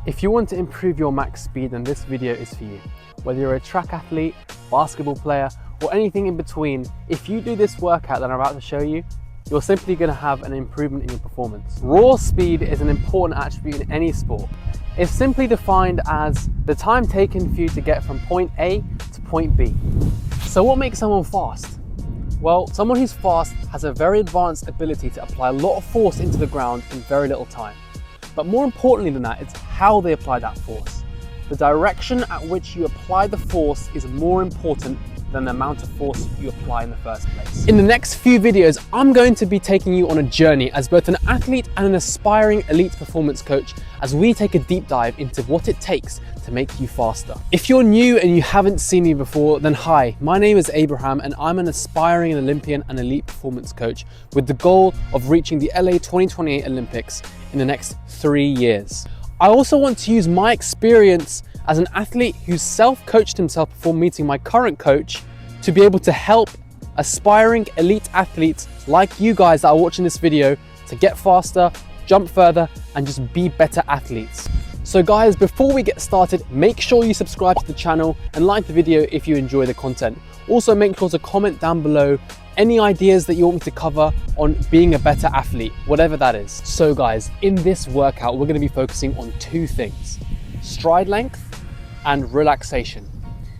If you want to improve your max speed, then this video is for you. Whether you're a track athlete, basketball player, or anything in between, if you do this workout that I'm about to show you, you're simply going to have an improvement in your performance. Raw speed is an important attribute in any sport. It's simply defined as the time taken for you to get from point A to point B. So what makes someone fast? Well, someone who's fast has a very advanced ability to apply a lot of force into the ground in very little time. But more importantly than that, it's how they apply that force. The direction at which you apply the force is more important than the amount of force you apply in the first place. In the next few videos, I'm going to be taking you on a journey as both an athlete and an aspiring elite performance coach as we take a deep dive into what it takes to make you faster. If you're new and you haven't seen me before, then hi, my name is Abraham and I'm an aspiring Olympian and elite performance coach with the goal of reaching the LA 2028 Olympics in the next 3 years. I also want to use my experience as an athlete who's self-coached himself before meeting my current coach to be able to help aspiring elite athletes like you guys that are watching this video to get faster, jump further, and just be better athletes. So guys, before we get started, make sure you subscribe to the channel and like the video if you enjoy the content. Also make sure to comment down below any ideas that you want me to cover on being a better athlete, whatever that is. So guys, in this workout, we're going to be focusing on two things: stride length and relaxation.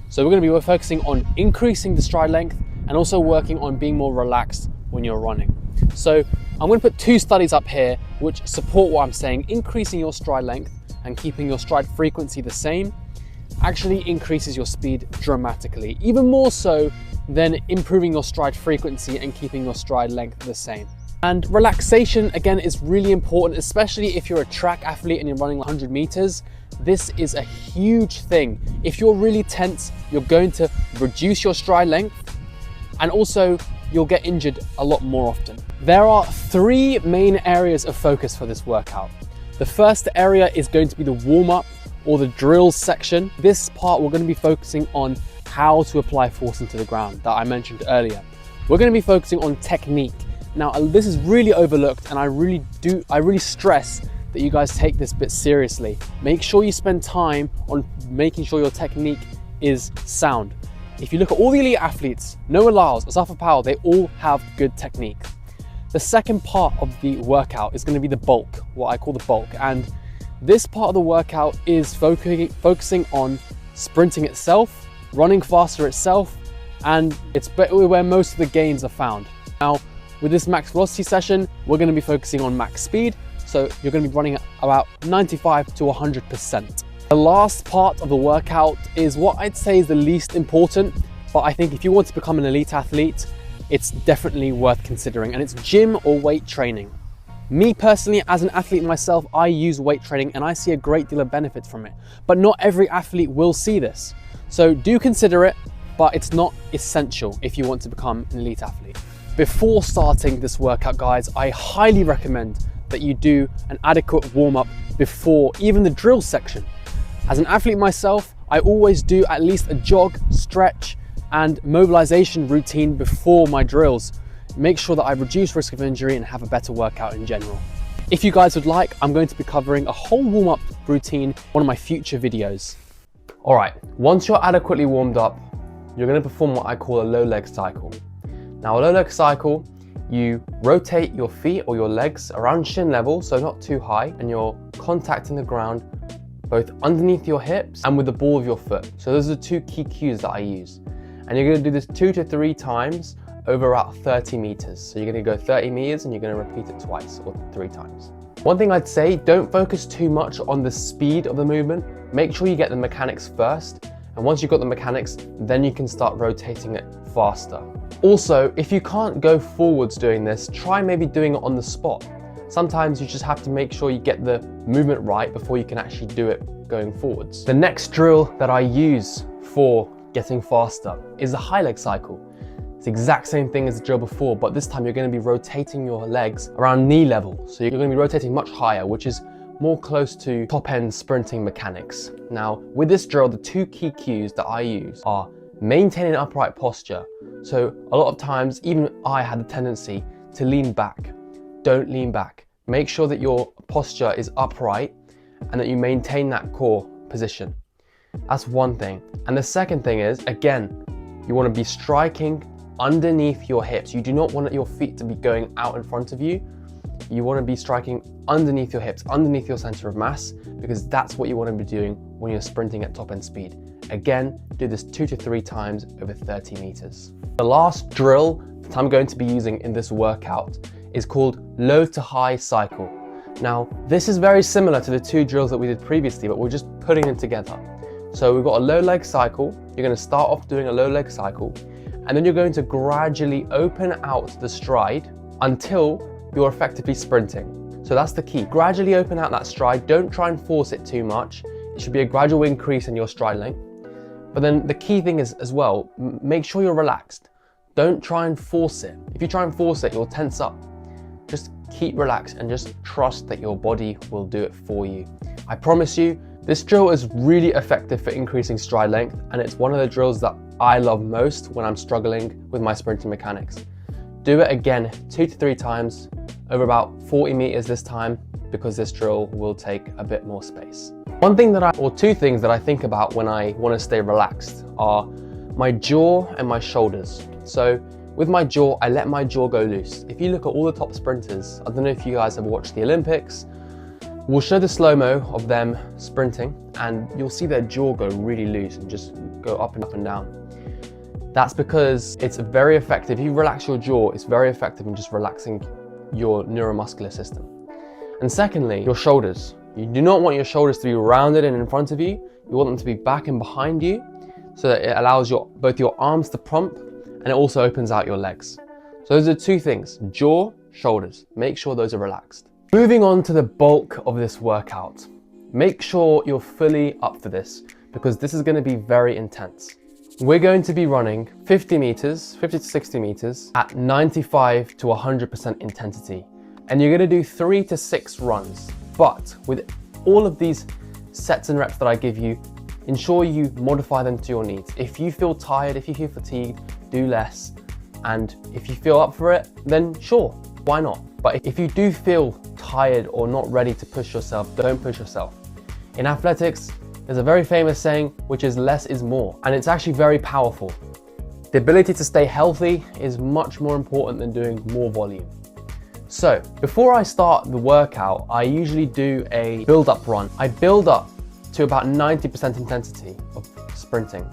So we're going to be focusing on increasing the stride length and also working on being more relaxed when you're running. So I'm going to put two studies up here which support what I'm saying. Increasing your stride length and keeping your stride frequency the same actually increases your speed dramatically, even more so than improving your stride frequency and keeping your stride length the same. And relaxation, again, is really important, especially if you're a track athlete and you're running 100 meters. This is a huge thing. If you're really tense, you're going to reduce your stride length and also you'll get injured a lot more often. There are three main areas of focus for this workout. The first area is going to be the warm-up or the drills section. This part we're going to be focusing on how to apply force into the ground that I mentioned earlier. We're going to be focusing on technique. Now, this is really overlooked and I really stress that you guys take this bit seriously. Make sure you spend time on making sure your technique is sound. If you look at all the elite athletes, Noah Lyles, Asafa Powell, they all have good technique. The second part of the workout is going to be the bulk, what I call the bulk. And this part of the workout is focusing on sprinting itself, running faster itself, and it's where most of the gains are found. Now, with this max velocity session, we're going to be focusing on max speed. So you're going to be running at about 95 to 100%. The last part of the workout is what I'd say is the least important, but I think if you want to become an elite athlete, it's definitely worth considering, and it's gym or weight training. Me personally, as an athlete myself, I use weight training and I see a great deal of benefit from it, but not every athlete will see this. So do consider it, but it's not essential if you want to become an elite athlete. Before starting this workout, guys, I highly recommend that you do an adequate warm-up before even the drill section. As an athlete myself, I always do at least a jog, stretch, and mobilization routine before my drills. Make sure that I reduce risk of injury and have a better workout in general. If you guys would like, I'm going to be covering a whole warm-up routine in one of my future videos. All right, once you're adequately warmed up, you're going to perform what I call a low leg cycle. Now, a low leg cycle, you rotate your feet or your legs around shin level, so not too high, and you're contacting the ground both underneath your hips and with the ball of your foot. So those are the two key cues that I use. And you're going to do this 2 to 3 times over about 30 meters. So you're going to go 30 meters and you're going to repeat it twice or 3 times. One thing I'd say, don't focus too much on the speed of the movement. Make sure you get the mechanics first. And once you've got the mechanics, then you can start rotating it faster. Also, if you can't go forwards doing this, try maybe doing it on the spot. Sometimes you just have to make sure you get the movement right before you can actually do it going forwards. The next drill that I use for getting faster is the high leg cycle. It's the exact same thing as the drill before, but this time you're going to be rotating your legs around knee level. So you're going to be rotating much higher, which is more close to top end sprinting mechanics. Now, with this drill, the two key cues that I use are maintaining upright posture. So a lot of times, even I had the tendency to lean back. Don't lean back. Make sure that your posture is upright and that you maintain that core position. That's one thing. And the second thing is, again, you want to be striking underneath your hips. You do not want your feet to be going out in front of you. You want to be striking underneath your hips, underneath your center of mass, because that's what you want to be doing when you're sprinting at top end speed. Again, do this 2 to 3 times over 30 meters. The last drill that I'm going to be using in this workout is called low to high cycle. Now, this is very similar to the 2 drills that we did previously, but we're just putting them together. So we've got a low leg cycle. You're going to start off doing a low leg cycle, and then you're going to gradually open out the stride until you're effectively sprinting. So that's the key. Gradually open out that stride. Don't try and force it too much. It should be a gradual increase in your stride length. But then the key thing is as well, make sure you're relaxed. Don't try and force it. If you try and force it, you'll tense up. Just keep relaxed and just trust that your body will do it for you. I promise you, this drill is really effective for increasing stride length, and it's one of the drills that I love most when I'm struggling with my sprinting mechanics. Do it again 2 to 3 times over about 40 meters this time, because this drill will take a bit more space. Two things that I think about when I want to stay relaxed are my jaw and my shoulders. So with my jaw, I let my jaw go loose. If you look at all the top sprinters, I don't know if you guys have watched the Olympics, we'll show the slow-mo of them sprinting, and you'll see their jaw go really loose and just go up and down. That's because it's very effective. If you relax your jaw, it's very effective in just relaxing your neuromuscular system. And secondly, your shoulders. You do not want your shoulders to be rounded and in front of you. You want them to be back and behind you, so that it allows both your arms to pump, and it also opens out your legs. So those are 2 things, jaw, shoulders. Make sure those are relaxed. Moving on to the bulk of this workout. Make sure you're fully up for this, because this is going to be very intense. We're going to be running 50 to 60 meters at 95 to 100% intensity. And you're going to do 3 to 6 runs. But with all of these sets and reps that I give you, ensure you modify them to your needs. If you feel tired, if you feel fatigued, do less. And if you feel up for it, then sure, why not? But if you do feel tired or not ready to push yourself, don't push yourself. In athletics, there's a very famous saying, which is less is more. And it's actually very powerful. The ability to stay healthy is much more important than doing more volume. So before I start the workout, I usually do a build-up run. I build up to about 90% intensity of sprinting.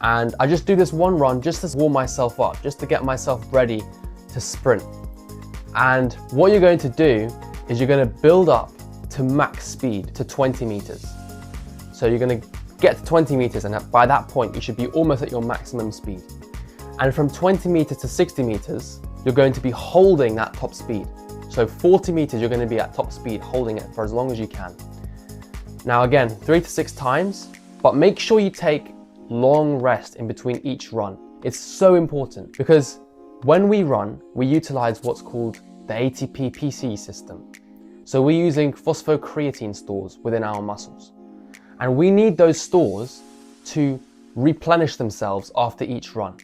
And I just do this one run just to warm myself up, just to get myself ready to sprint. And what you're going to do is you're going to build up to max speed to 20 meters. So you're going to get to 20 meters, and by that point, you should be almost at your maximum speed. And from 20 meters to 60 meters, you're going to be holding that top speed. So 40 meters, you're going to be at top speed, holding it for as long as you can. Now again, 3 to 6 times, but make sure you take long rest in between each run. It's so important, because when we run, we utilize what's called the ATP-PC system. So we're using phosphocreatine stores within our muscles. And we need those stores to replenish themselves after each run.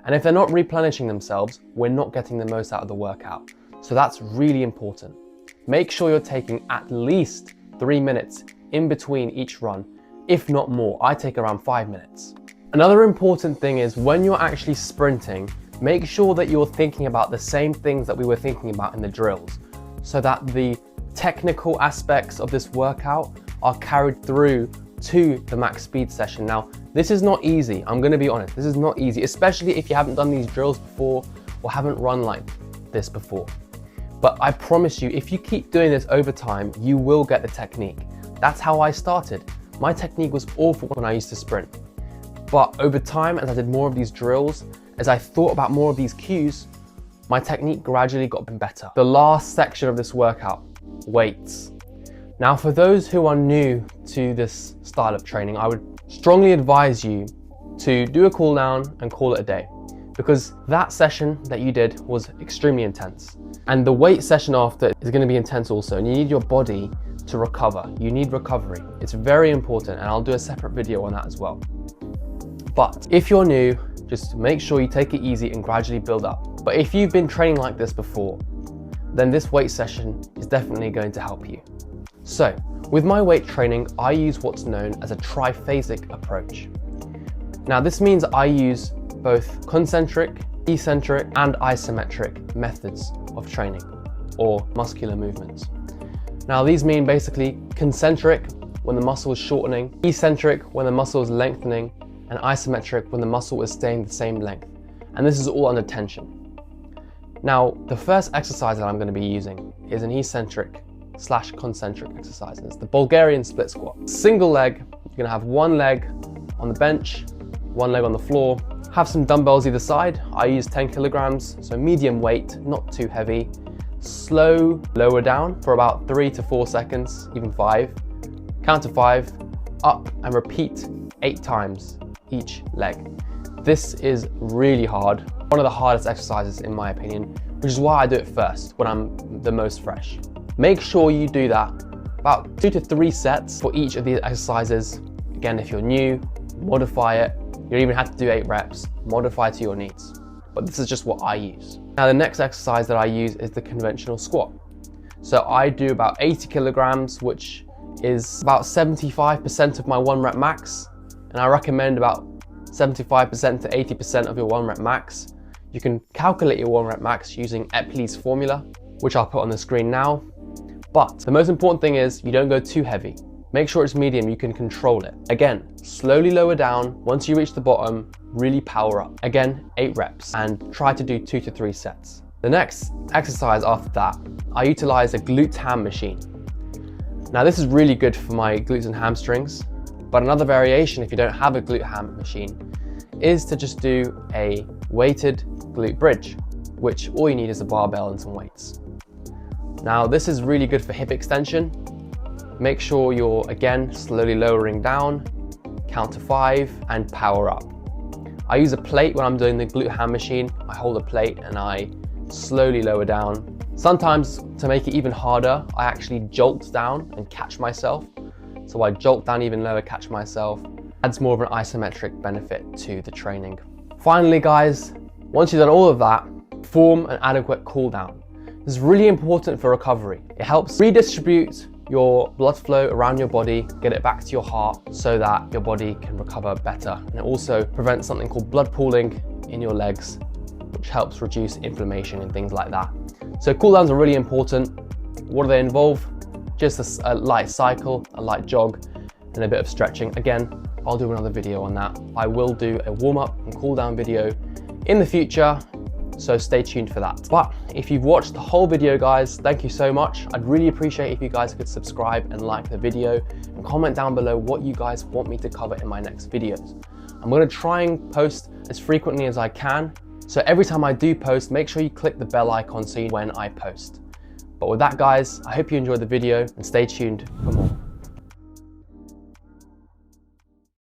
And if they're not replenishing themselves, we're not getting the most out of the workout. So that's really important. Make sure you're taking at least 3 minutes in between each run, if not more. I take around 5 minutes. Another important thing is when you're actually sprinting, make sure that you're thinking about the same things that we were thinking about in the drills, so that the technical aspects of this workout are carried through to the max speed session. Now, this is not easy. I'm going to be honest. This is not easy, especially if you haven't done these drills before or haven't run like this before. But I promise you, if you keep doing this over time, you will get the technique. That's how I started. My technique was awful when I used to sprint. But over time, as I did more of these drills, as I thought about more of these cues, my technique gradually got better. The last section of this workout, weights. Now, for those who are new to this style of training, I would strongly advise you to do a cool down and call it a day, because that session that you did was extremely intense. And the weight session after is going to be intense also, and you need your body to recover. You need recovery. It's very important, and I'll do a separate video on that as well. But if you're new, just make sure you take it easy and gradually build up. But if you've been training like this before, then this weight session is definitely going to help you. So, with my weight training, I use what's known as a triphasic approach. Now, this means I use both concentric, eccentric, and isometric methods of training, or muscular movements. Now, these mean basically concentric when the muscle is shortening, eccentric when the muscle is lengthening, and isometric when the muscle is staying the same length. And this is all under tension. Now, the first exercise that I'm going to be using is an eccentric/concentric exercise. It's the Bulgarian split squat. Single leg, you're going to have one leg on the bench, one leg on the floor. Have some dumbbells either side. I use 10 kilograms, so medium weight, not too heavy. Slow lower down for about 3 to 4 seconds, even 5. Count to 5, up and repeat 8 times each leg. This is really hard. One of the hardest exercises in my opinion, which is why I do it first when I'm the most fresh. Make sure you do that about 2 to 3 sets for each of these exercises. Again, if you're new, modify it. You don't even have to do 8 reps, modify to your needs. But this is just what I use. Now, the next exercise that I use is the conventional squat. So I do about 80 kilograms, which is about 75% of my 1 rep max. And I recommend about 75% to 80% of your 1 rep max. You can calculate your 1 rep max using Epley's formula, which I'll put on the screen now. But the most important thing is you don't go too heavy. Make sure it's medium, you can control it. Again, slowly lower down. Once you reach the bottom, really power up. Again, 8 reps and try to do 2 to 3 sets. The next exercise after that, I utilize a glute ham machine. Now this is really good for my glutes and hamstrings, but another variation if you don't have a glute ham machine is to just do a weighted glute bridge, which all you need is a barbell and some weights. Now this is really good for hip extension. Make sure you're, again, slowly lowering down, count to 5, and power up. I use a plate when I'm doing the glute ham machine. I hold a plate and I slowly lower down. Sometimes, to make it even harder, I actually jolt down and catch myself. So I jolt down even lower, catch myself. Adds more of an isometric benefit to the training. Finally, guys, once you've done all of that, form an adequate cool down. This is really important for recovery. It helps redistribute your blood flow around your body, get it back to your heart so that your body can recover better. And it also prevents something called blood pooling in your legs, which helps reduce inflammation and things like that. So cool downs are really important. What do they involve? Just a light cycle, a light jog, and a bit of stretching. Again, I'll do another video on that. I will do a warm up and cool down video in the future, so stay tuned for that. But if you've watched the whole video, guys, thank you so much. I'd really appreciate if you guys could subscribe and like the video and comment down below what you guys want me to cover in my next videos. I'm gonna try and post as frequently as I can. So every time I do post, make sure you click the bell icon so you know when I post. But with that, guys, I hope you enjoyed the video and stay tuned for more.